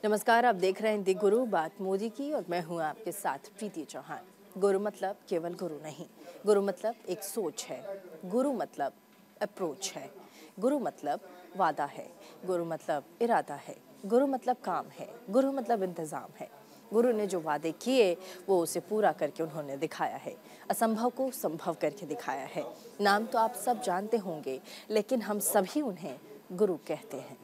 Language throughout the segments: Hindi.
नमस्कार, आप देख रहे हैं दी गुरु बात मोदी की और मैं हूं आपके साथ प्रीति चौहान। गुरु मतलब केवल गुरु नहीं, गुरु मतलब एक सोच है, गुरु मतलब अप्रोच है, गुरु मतलब वादा है, गुरु मतलब इरादा है, गुरु मतलब काम है, गुरु मतलब इंतज़ाम है। गुरु ने जो वादे किए वो उसे पूरा करके उन्होंने दिखाया है, असंभव को संभव करके दिखाया है। नाम तो आप सब जानते होंगे, लेकिन हम सभी उन्हें गुरु कहते हैं।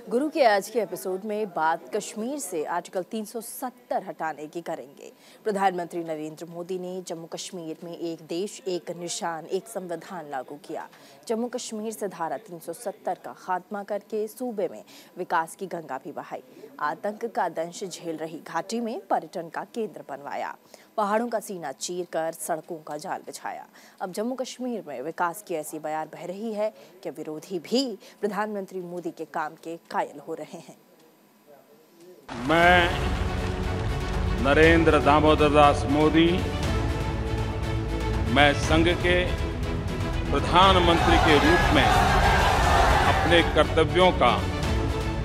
गुरु के आज के एपिसोड में बात कश्मीर से आर्टिकल 370 हटाने की करेंगे। प्रधानमंत्री नरेंद्र मोदी ने जम्मू कश्मीर में एक देश एक निशान एक संविधान लागू किया। जम्मू कश्मीर से धारा 370 का खात्मा करके सूबे में विकास की गंगा भी बहाई। आतंक का दंश झेल रही घाटी में पर्यटन का केंद्र बनवाया। पहाड़ों का सीना चीर कर सड़कों का जाल बिछाया। अब जम्मू कश्मीर में विकास की ऐसी बयार बह रही है कि विरोधी भी प्रधानमंत्री मोदी के काम के कायल हो रहे हैं। मैं नरेंद्र दामोदर दास मोदी, मैं संघ के प्रधानमंत्री के रूप में अपने कर्तव्यों का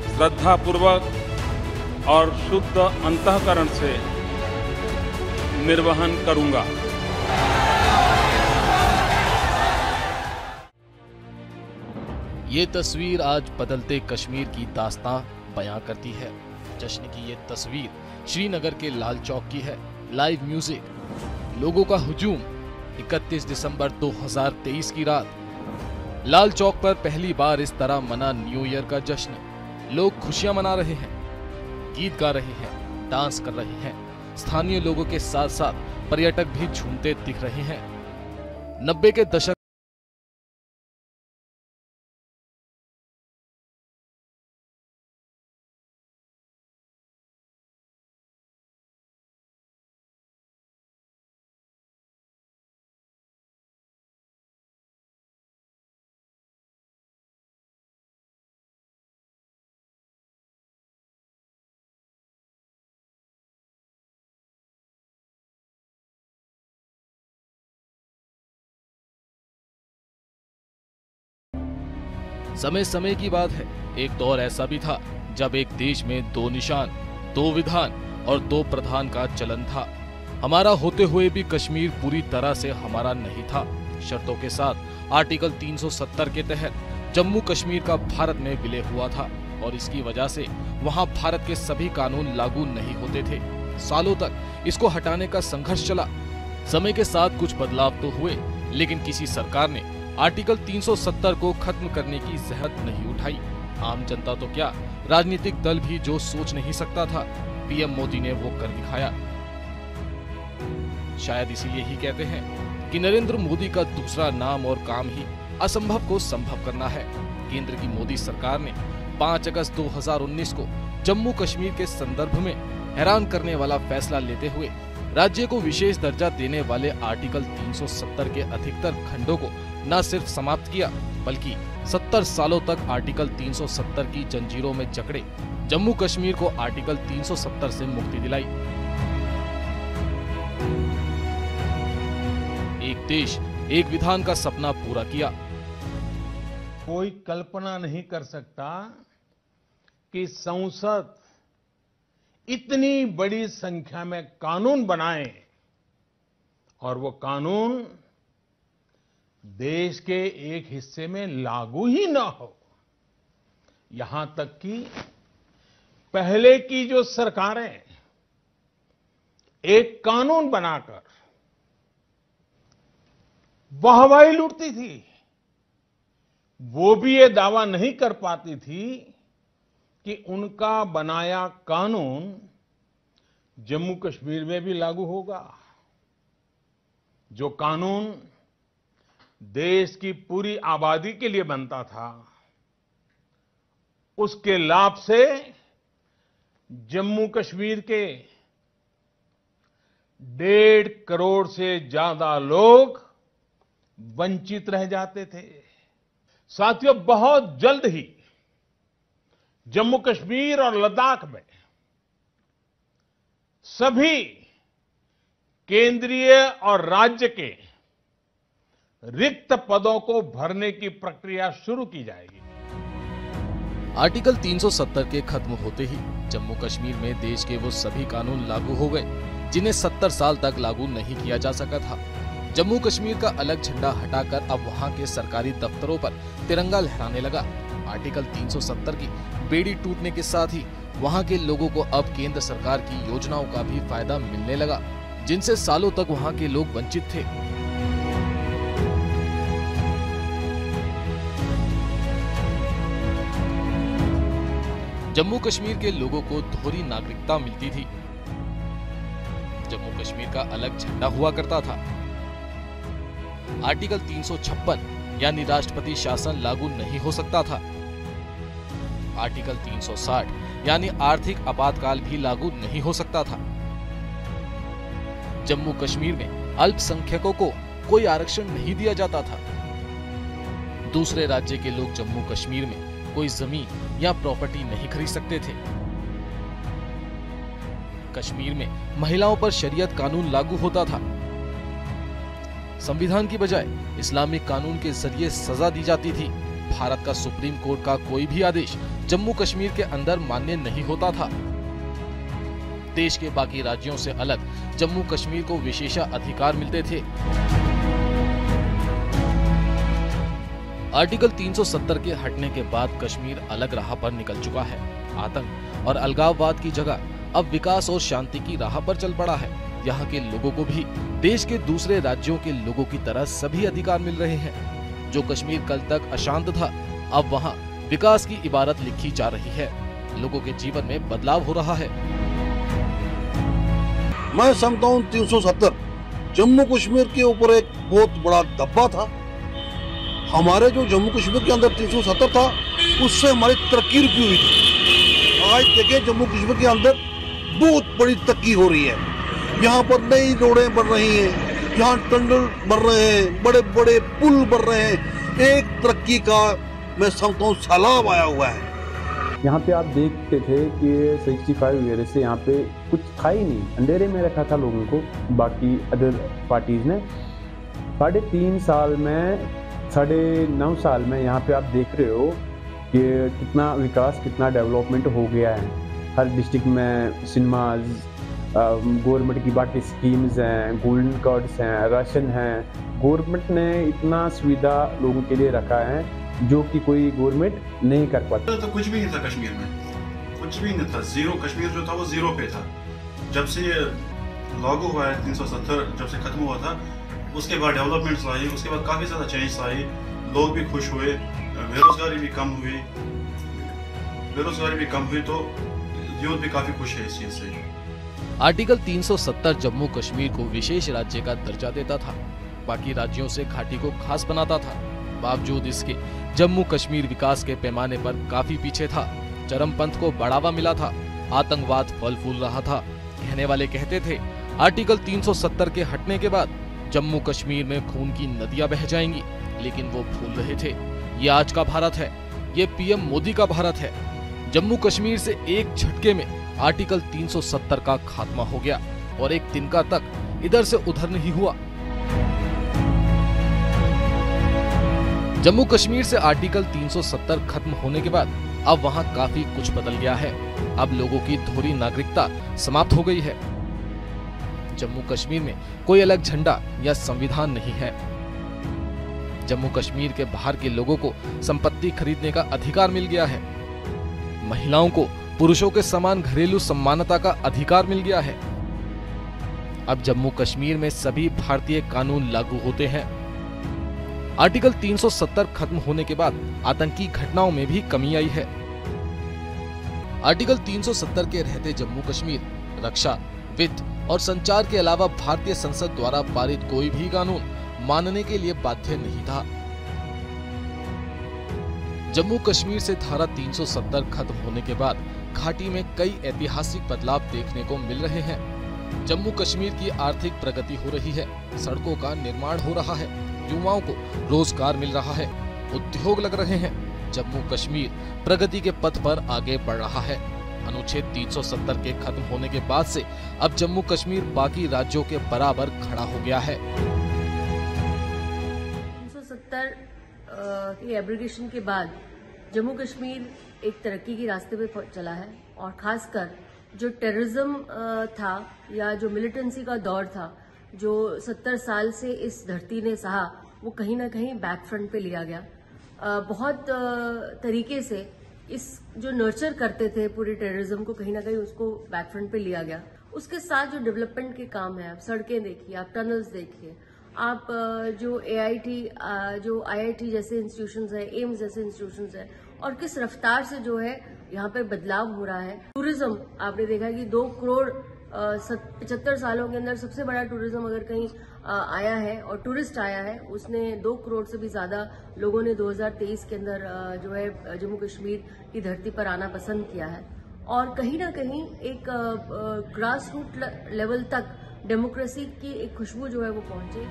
श्रद्धापूर्वक और शुद्ध अंतःकरण से निर्वहन करूंगा। ये तस्वीर आज बदलते कश्मीर की दास्तां बयां करती है। जश्न की ये तस्वीर श्रीनगर के लाल चौक की है। लाइव म्यूजिक, लोगों का हुजूम। 31 दिसंबर 2023 की रात लाल चौक पर पहली बार इस तरह मना न्यू ईयर का जश्न। लोग खुशियां मना रहे हैं, गीत गा रहे हैं, डांस कर रहे हैं। स्थानीय लोगों के साथ साथ पर्यटक भी झूमते दिख रहे हैं। 90 के दशक समय समय की बात है। एक दौर ऐसा भी था जब एक देश में 2 निशान, 2 विधान और 2 प्रधान का चलन था। हमारा होते हुए भी कश्मीर पूरी तरह से हमारा नहीं था। शर्तों के साथ आर्टिकल 370 के तहत जम्मू कश्मीर का भारत में विलय हुआ था और इसकी वजह से वहां भारत के सभी कानून लागू नहीं होते थे। सालों तक इसको हटाने का संघर्ष चला। समय के साथ कुछ बदलाव तो हुए, लेकिन किसी सरकार ने आर्टिकल 370 को खत्म करने की जहमत नहीं उठाई। आम जनता तो क्या, राजनीतिक दल भी जो सोच नहीं सकता था, पीएम मोदी ने वो कर दिखाया। शायद इसीलिए ही कहते हैं कि नरेंद्र मोदी का दूसरा नाम और काम ही असंभव को संभव करना है। केंद्र की मोदी सरकार ने 5 अगस्त 2019 को जम्मू कश्मीर के संदर्भ में हैरान करने वाला फैसला लेते हुए राज्य को विशेष दर्जा देने वाले आर्टिकल 370 के अधिकतर खंडों को न सिर्फ समाप्त किया, बल्कि 70 सालों तक आर्टिकल 370 की जंजीरों में जकड़े जम्मू कश्मीर को आर्टिकल 370 से मुक्ति दिलाई। एक देश एक विधान का सपना पूरा किया। कोई कल्पना नहीं कर सकता कि संसद इतनी बड़ी संख्या में कानून बनाए और वो कानून देश के एक हिस्से में लागू ही ना हो। यहां तक कि पहले की जो सरकारें एक कानून बनाकर वाहवाही लूटती थी, वो भी ये दावा नहीं कर पाती थी कि उनका बनाया कानून जम्मू कश्मीर में भी लागू होगा। जो कानून देश की पूरी आबादी के लिए बनता था, उसके लाभ से जम्मू कश्मीर के 1.5 करोड़ से ज्यादा लोग वंचित रह जाते थे। साथियों, बहुत जल्द ही जम्मू कश्मीर और लद्दाख में सभी केंद्रीय और राज्य के रिक्त पदों को भरने की प्रक्रिया शुरू की जाएगी। आर्टिकल 370 के खत्म होते ही जम्मू कश्मीर में देश के वो सभी कानून लागू हो गए जिन्हें 70 साल तक लागू नहीं किया जा सका था। जम्मू कश्मीर का अलग झंडा हटाकर अब वहां के सरकारी दफ्तरों पर तिरंगा लहराने लगा। आर्टिकल 370 की बेड़ी टूटने के साथ ही वहां के लोगों को अब केंद्र सरकार की योजनाओं का भी फायदा मिलने लगा, जिनसे सालों तक वहां के लोग वंचित थे। जम्मू कश्मीर के लोगों को दोहरी नागरिकता मिलती थी। जम्मू कश्मीर का अलग झंडा हुआ करता था। आर्टिकल 356 यानी राष्ट्रपति शासन लागू नहीं हो सकता था। आर्टिकल 360 यानी आर्थिक आपातकाल भी लागू नहीं हो सकता था। जम्मू कश्मीर में अल्पसंख्यकों को कोई आरक्षण नहीं दिया जाता था। दूसरे राज्य के लोग जम्मू कश्मीर में कोई जमीन या प्रॉपर्टी नहीं खरीद सकते थे। कश्मीर में महिलाओं पर शरीयत कानून लागू होता था। संविधान की बजाय इस्लामिक कानून के जरिए सजा दी जाती थी। भारत का सुप्रीम कोर्ट का कोई भी आदेश जम्मू कश्मीर के अंदर मान्य नहीं होता था। देश के बाकी राज्यों से अलग जम्मू कश्मीर को विशेषाधिकार मिलते थे। आर्टिकल 370 के हटने के बाद कश्मीर अलग राह पर निकल चुका है। आतंक और अलगाववाद की जगह अब विकास और शांति की राह पर चल पड़ा है। यहाँ के लोगों को भी देश के दूसरे राज्यों के लोगों की तरह सभी अधिकार मिल रहे हैं। जो कश्मीर कल तक अशांत था, अब वहाँ विकास की इबारत लिखी जा रही है। लोगों के जीवन में बदलाव हो रहा है। मैं समझता हूँ 370 जम्मू कश्मीर के ऊपर एक बहुत बड़ा धब्बा था। हमारे जो जम्मू कश्मीर के अंदर 370 था, उससे हमारी तरक्की रुकी हुई थी। आज देखिए जम्मू कश्मीर के अंदर बहुत बड़ी तरक्की हो रही है। यहाँ पर नई रोडें बन रही हैं, यहाँ टनल बन रहे हैं, बड़े बड़े पुल बन रहे हैं। एक तरक्की का मैं समझता हूँ सैलाब आया हुआ है। यहाँ पे आप देखते थे कि 65 वगैरह से यहाँ पे कुछ था ही नहीं, अंधेरे में रखा था लोगों को। बाकी अदर पार्टीज ने 3.5 साल में 9.5 साल में यहाँ पे आप देख रहे हो कि कितना विकास, कितना डेवलपमेंट हो गया है। हर डिस्ट्रिक्ट में सिनेमाज, गवर्नमेंट की बाकी स्कीम्स हैं, गोल्डन कार्ड्स हैं, राशन हैं। गवर्नमेंट ने इतना सुविधा लोगों के लिए रखा है जो कि कोई गवर्नमेंट नहीं कर पाती। तो कुछ भी नहीं था कश्मीर में, कुछ भी नहीं था। जीरो, कश्मीर जो था वो जीरो पे था। जब से ये लागू हुआ है 370, जब से खत्म हुआ था, उसके बाद डेवलपमेंट्स आई, उसके बाद काफ़ी ज़्यादा चेंज आई। लोग भी खुश हुए, बेरोजगारी भी कम हुई, तो यूथ भी काफ़ी खुश है इस चीज़ से। आर्टिकल 370 जम्मू कश्मीर को विशेष राज्य का दर्जा देता था। बाकी राज्यों से घाटी को खास बनाता था। बावजूद इसके जम्मू कश्मीर विकास के पैमाने पर काफी पीछे था। चरमपंथ को बढ़ावा मिला था। आतंकवाद फल फूल रहा था। कहने वाले कहते थे आर्टिकल 370 के हटने के बाद जम्मू कश्मीर में खून की नदियां बह जाएंगी, लेकिन वो भूल रहे थे ये आज का भारत है, ये पीएम मोदी का भारत है। जम्मू कश्मीर से एक झटके में आर्टिकल 370 का खात्मा हो गया और एक तिनका तक इधर से उधर नहीं हुआ। जम्मू कश्मीर से आर्टिकल 370 खत्म होने के बाद अब वहां काफी कुछ बदल गया है। अब लोगों की दोहरी नागरिकता समाप्त हो गई है। जम्मू कश्मीर में कोई अलग झंडा या संविधान नहीं है। जम्मू कश्मीर के बाहर के लोगों को संपत्ति खरीदने का अधिकार मिल गया है। महिलाओं को पुरुषों के समान घरेलू सम्मानता का अधिकार मिल गया है। अब जम्मू कश्मीर में सभी भारतीय कानून लागू होते हैं। आर्टिकल 370 खत्म होने के बाद आतंकी घटनाओं में भी कमी आई है। आर्टिकल 370 के रहते जम्मू कश्मीर रक्षा, वित्त और संचार के अलावा भारतीय संसद द्वारा पारित कोई भी कानून मानने के लिए बाध्य नहीं था। जम्मू कश्मीर से धारा 370 खत्म होने के बाद घाटी में कई ऐतिहासिक बदलाव देखने को मिल रहे हैं। जम्मू कश्मीर की आर्थिक प्रगति हो रही है, सड़कों का निर्माण हो रहा है, युवाओं को रोजगार मिल रहा है, उद्योग लग रहे हैं। जम्मू कश्मीर प्रगति के पथ पर आगे बढ़ रहा है। अनुच्छेद 370 के खत्म होने के बाद से अब जम्मू कश्मीर बाकी राज्यों के बराबर खड़ा हो गया है। के एब्रिगेशन के बाद जम्मू कश्मीर एक तरक्की के रास्ते पे चला है और खासकर जो टेररिज्म था या जो मिलिटेंसी का दौर था जो 70 साल से इस धरती ने सहा, वो कहीं ना कहीं बैक फ्रंट पे लिया गया। बहुत तरीके से इस जो नर्चर करते थे पूरे टेररिज्म को, कहीं ना कहीं उसको बैक फ्रंट पे लिया गया। उसके साथ जो डेवलपमेंट के काम है, आप सड़कें देखिए, आप टनल्स देखिए, आप जो जो IIT जैसे इंस्टीट्यूशंस है, एम्स जैसे इंस्टीट्यूशंस है, और किस रफ्तार से जो है यहाँ पे बदलाव हो रहा है। टूरिज्म आपने देखा कि 2 करोड़ 75 सालों के अंदर सबसे बड़ा टूरिज्म अगर कहीं आया है और टूरिस्ट आया है, उसने 2 करोड़ से भी ज्यादा लोगों ने 2023 के अंदर जो है जम्मू कश्मीर की धरती पर आना पसंद किया है। और कहीं ना कहीं एक ग्रास रूट लेवल तक डेमोक्रेसी की एक खुशबू जो है वो पहुंचे।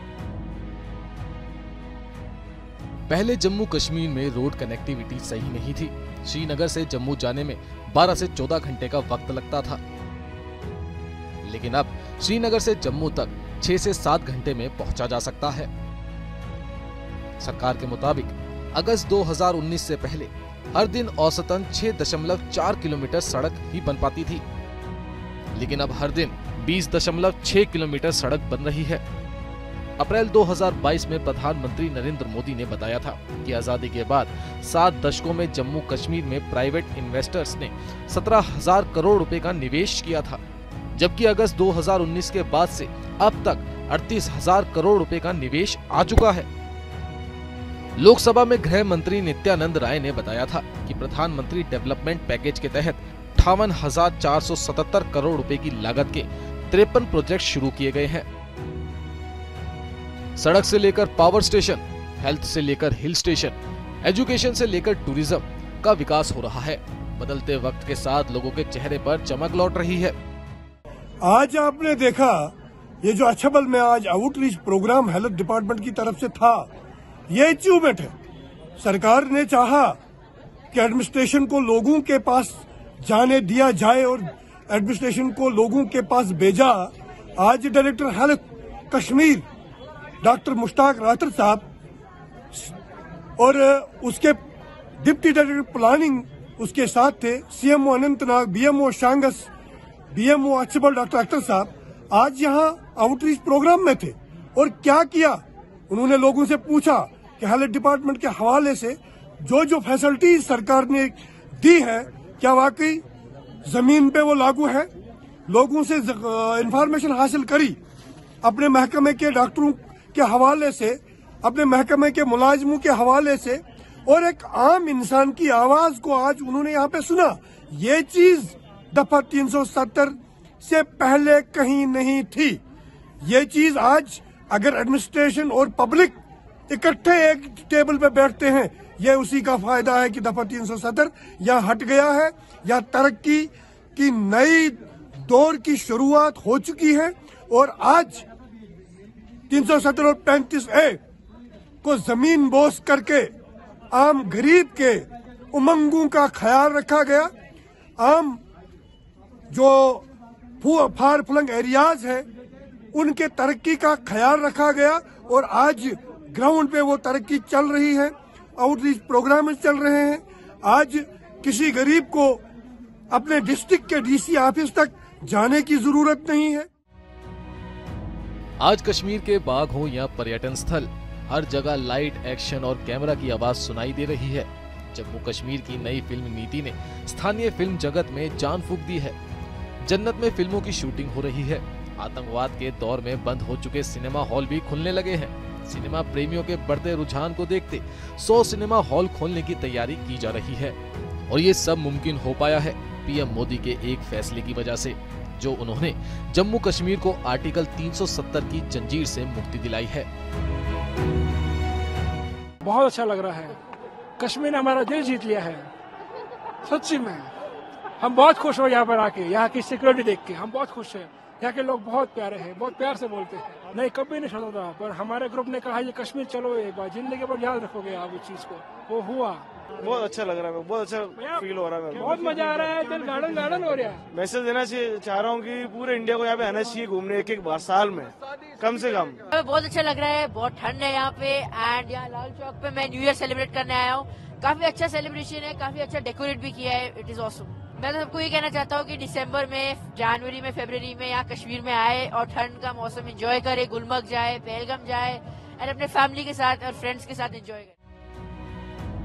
पहले जम्मू कश्मीर में रोड कनेक्टिविटी सही नहीं थी। श्रीनगर से जम्मू जाने में 12 से 14 घंटे का वक्त लगता था, लेकिन अब श्रीनगर से जम्मू तक 6 से 7 घंटे में पहुंचा जा सकता है। सरकार के मुताबिक अगस्त 2019 से पहले हर दिन औसतन 6.4 किलोमीटर सड़क ही बन पाती थी, लेकिन अब हर दिन 20.6 किलोमीटर सड़क बन रही है। अप्रैल 2022 में प्रधानमंत्री नरेंद्र मोदी ने बताया था कि आजादी के बाद 7 दशकों में जम्मू कश्मीर में प्राइवेट इन्वेस्टर्स ने 17,000 करोड़ रुपए का निवेश किया था, जबकि अगस्त 2019 के बाद से अब तक 38,000 करोड़ रुपए का निवेश आ चुका है। लोकसभा में गृह मंत्री नित्यानंद राय ने बताया था कि प्रधानमंत्री डेवलपमेंट पैकेज के तहत 58,477 करोड़ रुपए की लागत के 53 प्रोजेक्ट शुरू किए गए हैं। सड़क से लेकर पावर स्टेशन, हेल्थ से लेकर हिल स्टेशन, एजुकेशन से लेकर टूरिज्म का विकास हो रहा है। बदलते वक्त के साथ लोगों के चेहरे पर चमक लौट रही है। आज आपने देखा ये जो अछबल में आज आउटरीच प्रोग्राम हेल्थ डिपार्टमेंट की तरफ से था, ये अचीवमेंट है। सरकार ने चाहा कि एडमिनिस्ट्रेशन को लोगों के पास जाने दिया जाए और एडमिनिस्ट्रेशन को लोगों के पास भेजा। आज director health Kashmir doctor Mushtaq Rather साहब और उसके डिप्टी डायरेक्टर प्लानिंग उसके साथ थे, CMO Anantnag, BMO शांगस, BMO अछबल doctor Akhtar साहब आज यहाँ आउटरीच प्रोग्राम में थे। और क्या किया, उन्होंने लोगों से पूछा कि हेल्थ डिपार्टमेंट के हवाले से जो जो फैसिलिटीज सरकार ने दी है क्या वाकई जमीन पे वो लागू है। लोगों से इंफॉर्मेशन हासिल करी, अपने महकमे के डॉक्टरों के हवाले से, अपने महकमे के मुलाजिमों के हवाले से, और एक आम इंसान की आवाज को आज उन्होंने यहाँ पे सुना। ये चीज दफा 370 से पहले कहीं नहीं थी। ये चीज आज अगर एडमिनिस्ट्रेशन और पब्लिक इकट्ठे एक टेबल पे बैठते हैं, ये उसी का फायदा है कि दफा 370 यहाँ हट गया है, या तरक्की की नई दौर की शुरुआत हो चुकी है। और आज 370 और 35A को जमीन बोस करके आम गरीब के उमंगों का ख्याल रखा गया। आम जो फार फ्लंग एरियाज है उनके तरक्की का ख्याल रखा गया, और आज ग्राउंड पे वो तरक्की चल रही है, आउटरीच प्रोग्राम चल रहे हैं। आज किसी गरीब को अपने डिस्ट्रिक्ट के DC ऑफिस तक जाने की जरूरत नहीं है। आज कश्मीर के बाग हो या पर्यटन स्थल, हर जगह लाइट, एक्शन और कैमरा की आवाज सुनाई दे रही है। जम्मू कश्मीर की नई फिल्म नीति ने स्थानीय फिल्म जगत में जान फूंक दी है। जन्नत में फिल्मों की शूटिंग हो रही है। आतंकवाद के दौर में बंद हो चुके सिनेमा हॉल भी खुलने लगे हैं। सिनेमा प्रेमियों के बढ़ते रुझान को देखते 100 सिनेमा हॉल खोलने की तैयारी की जा रही है, और ये सब मुमकिन हो पाया है PM मोदी के एक फैसले की वजह से, जो उन्होंने जम्मू कश्मीर को आर्टिकल 370 की जंजीर से मुक्ति दिलाई है। बहुत अच्छा लग रहा है। कश्मीर ने हमारा दिल जीत लिया है, सच्ची में। हम बहुत खुश हो यहाँ पर आके, यहाँ की सिक्योरिटी देख के हम बहुत खुश हैं। यहाँ के लोग बहुत प्यारे हैं, बहुत प्यार से बोलते हैं। नहीं, कभी नहीं सोचा था, पर हमारे ग्रुप ने कहा ये कश्मीर चलो एक बार, जिंदगी भर याद रखोगे आप इस चीज को। वो हुआ, बहुत अच्छा लग रहा है, बहुत अच्छा फील हो रहा है, बहुत मजा आ रहा है, दिल गार्डन गार्डन हो रहा है। मैसेज देना चाह रहा हूँ कि पूरे इंडिया को यहाँ पे आना चाहिए घूमने एक बार साल में कम से कम। बहुत अच्छा लग रहा है, बहुत ठंड है यहाँ पे एंड यहाँ लाल चौक पे मैं न्यू ईयर सेलिब्रेट करने आया हूँ। काफी अच्छा सेलिब्रेशन है, काफी अच्छा डेकोरेट भी किया है, इट इज ऑसम। मैं तो सबको ये कहना चाहता हूँ कि दिसंबर में, जनवरी में, फरवरी में यहाँ कश्मीर में आए और ठंड का मौसम एंजॉय करे, गुलमर्ग जाए, पहलगाम जाए और अपने फैमिली के साथ और फ्रेंड्स के साथ एंजॉय करे।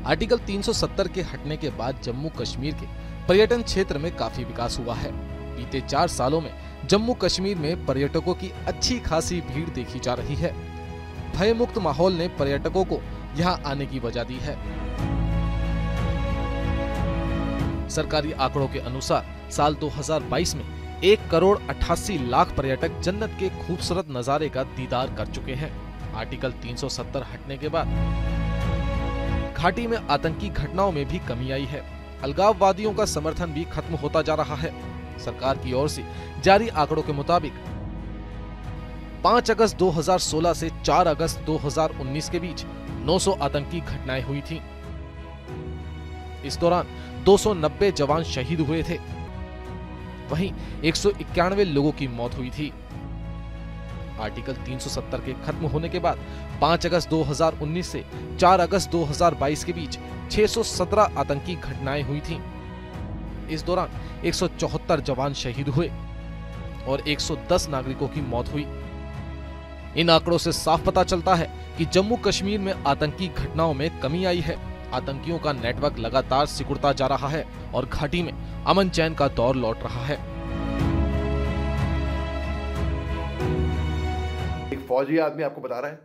आर्टिकल 370 के हटने के बाद जम्मू कश्मीर के पर्यटन क्षेत्र में काफी विकास हुआ है। बीते 4 सालों में जम्मू कश्मीर में पर्यटकों की अच्छी खासी भीड़ देखी जा रही है। भयमुक्त माहौल ने पर्यटकों को यहाँ आने की वजह दी है। सरकारी आंकड़ों के अनुसार साल 2022 में 1,88,00,000 पर्यटक जन्नत के खूबसूरत नजारे का दीदार कर चुके हैं। आर्टिकल 370 हटने के बाद घाटी में आतंकी घटनाओं में भी कमी आई है। अलगाववादियों का समर्थन भी खत्म होता जा रहा है। सरकार की ओर से जारी आंकड़ों के मुताबिक 5 अगस्त 2016 से 4 अगस्त 2019 के बीच 900 आतंकी घटनाएं हुई थीं। इस दौरान 290 जवान शहीद हुए थे, वहीं 191 लोगों की मौत हुई थी। आर्टिकल 370 के खत्म होने के बाद 5 अगस्त 2019 से 4 अगस्त 2022 के बीच 617 आतंकी घटनाएं हुई थीं। इस दौरान 174 जवान शहीद हुए और 110 नागरिकों की मौत हुई। इन आंकड़ों से साफ पता चलता है कि जम्मू कश्मीर में आतंकी घटनाओं में कमी आई है। आतंकियों का नेटवर्क लगातार सिकुड़ता जा रहा है और घाटी में अमन चैन का दौर लौट रहा है। एक फौजी आदमी आपको बता रहा है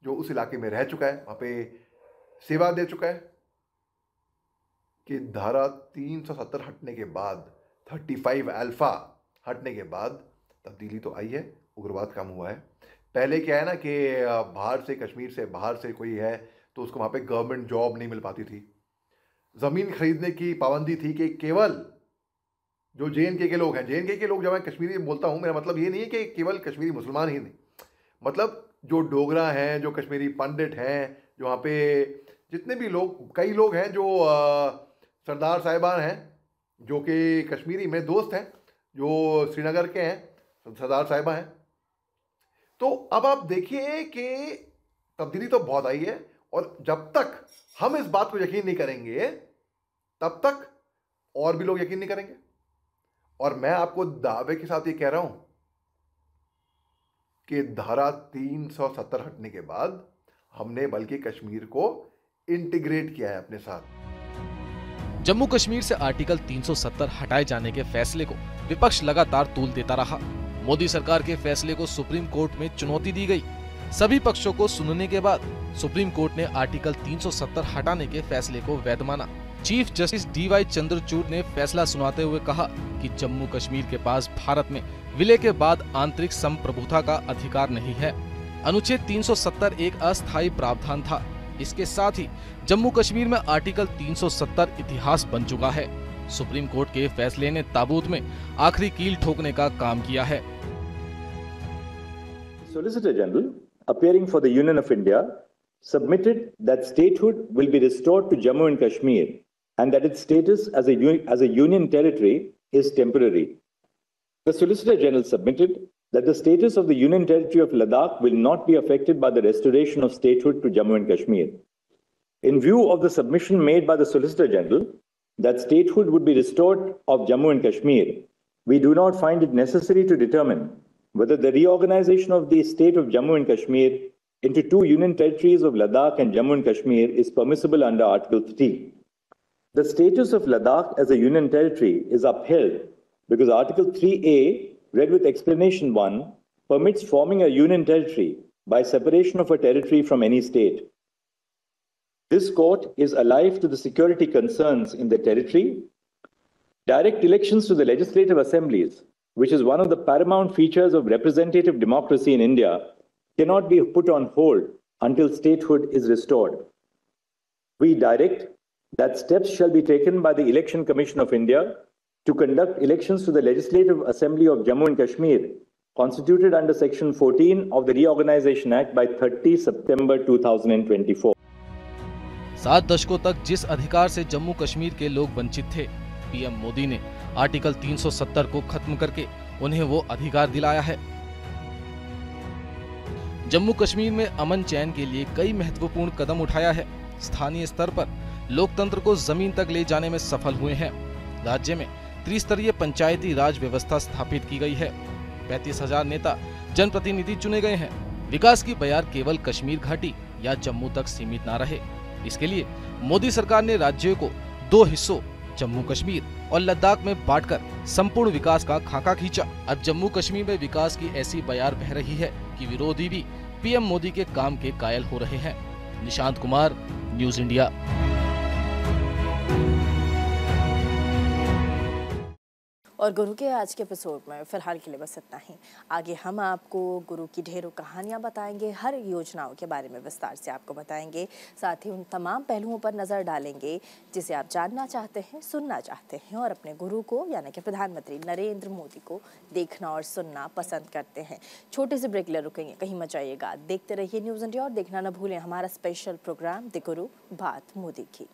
जो उस इलाके में रह चुका है, वहां पे सेवा दे चुका है, कि धारा 370 हटने के बाद 35 अल्फा हटने के बाद तब्दीली तो आई है, उग्रवाद कम हुआ है। पहले क्या है ना कि बाहर से, कश्मीर से बाहर से कोई है तो उसको वहाँ पे गवर्नमेंट जॉब नहीं मिल पाती थी। ज़मीन खरीदने की पाबंदी थी कि केवल जो JNK के लोग हैं, JNK के लोग, जब मैं कश्मीरी बोलता हूँ मेरा मतलब ये नहीं है कि केवल कश्मीरी मुसलमान ही नहीं, मतलब जो डोगरा हैं, जो कश्मीरी पंडित हैं, जो वहाँ पे जितने भी लोग, कई लोग हैं जो सरदार साहिबान हैं जो कि कश्मीरी में दोस्त हैं, जो श्रीनगर के हैं, सरदार साहिबा हैं। तो अब आप देखिए कि तब्दीली तो बहुत आई है और जब तक हम इस बात को यकीन नहीं करेंगे तब तक और भी लोग यकीन नहीं करेंगे। और मैं आपको दावे के साथ ये कह रहा हूं कि धारा 370 हटने के बाद हमने बल्कि कश्मीर को इंटीग्रेट किया है अपने साथ। जम्मू कश्मीर से आर्टिकल 370 हटाए जाने के फैसले को विपक्ष लगातार तूल देता रहा। मोदी सरकार के फैसले को सुप्रीम कोर्ट में चुनौती दी गई। सभी पक्षों को सुनने के बाद सुप्रीम कोर्ट ने आर्टिकल 370 हटाने के फैसले को वैध माना। चीफ जस्टिस DY चंद्रचूड़ ने फैसला सुनाते हुए कहा कि जम्मू कश्मीर के पास भारत में विलय के बाद आंतरिक संप्रभुता का अधिकार नहीं है। अनुच्छेद 370 एक अस्थायी प्रावधान था। इसके साथ ही जम्मू कश्मीर में आर्टिकल 370 इतिहास बन चुका है। सुप्रीम कोर्ट के फैसले ने ताबूत में आखिरी कील ठोकने का काम किया है। Solicitor General, appearing for the Union of India, submitted that statehood will be restored to Jammu and Kashmir and that its status as a union territory is temporary. The Solicitor General submitted that the status of the Union Territory of Ladakh will not be affected by the restoration of statehood to Jammu and Kashmir. In view of the submission made by the Solicitor General that statehood would be restored of Jammu and Kashmir, we do not find it necessary to determine whether the reorganization of the state of Jammu and Kashmir into 2 union territories of Ladakh and Jammu and Kashmir is permissible under Article 3. The status of Ladakh as a union territory is upheld because Article 3A, read with Explanation 1, permits forming a union territory by separation of a territory from any state. This court is alive to the security concerns in the territory. Direct elections to the legislative assemblies, which is one of the paramount features of representative democracy in India, cannot be put on hold until statehood is restored. We direct that steps shall be taken by the Election Commission of India to conduct elections to the Legislative Assembly of Jammu and Kashmir, constituted under Section 14 of the Reorganization Act by 30 September 2024. 7 दशकों तक जिस अधिकार से जम्मू कश्मीर के लोग वंचित थे, पीएम मोदी ने आर्टिकल 370 को खत्म करके उन्हें वो अधिकार दिलाया है। जम्मू कश्मीर में अमन चैन के लिए कई महत्वपूर्ण कदम उठाया है। स्थानीय स्तर पर लोकतंत्र को जमीन तक ले जाने में सफल हुए हैं। राज्य में त्रिस्तरीय पंचायती राज व्यवस्था स्थापित की गई है। 35,000 नेता जनप्रतिनिधि चुने गए हैं। विकास की बयार केवल कश्मीर घाटी या जम्मू तक सीमित न रहे, इसके लिए मोदी सरकार ने राज्य को 2 हिस्सों जम्मू कश्मीर और लद्दाख में बांटकर संपूर्ण विकास का खाका खींचा। अब जम्मू कश्मीर में विकास की ऐसी बयार बह रही है कि विरोधी भी पीएम मोदी के काम के कायल हो रहे हैं। Nishant Kumar, news India. और गुरु के आज के एपिसोड में फिलहाल के लिए बस इतना ही। आगे हम आपको गुरु की ढेरों कहानियां बताएंगे, हर योजनाओं के बारे में विस्तार से आपको बताएंगे, साथ ही उन तमाम पहलुओं पर नज़र डालेंगे जिसे आप जानना चाहते हैं, सुनना चाहते हैं और अपने गुरु को यानी कि प्रधानमंत्री नरेंद्र मोदी को देखना और सुनना पसंद करते हैं। छोटे से ब्रेक ले रुकेंगे, कहीं मत जाइएगा, देखते रहिए न्यूज़ इंडिया और देखना न भूलें हमारा स्पेशल प्रोग्राम द गुरु बात मोदी की।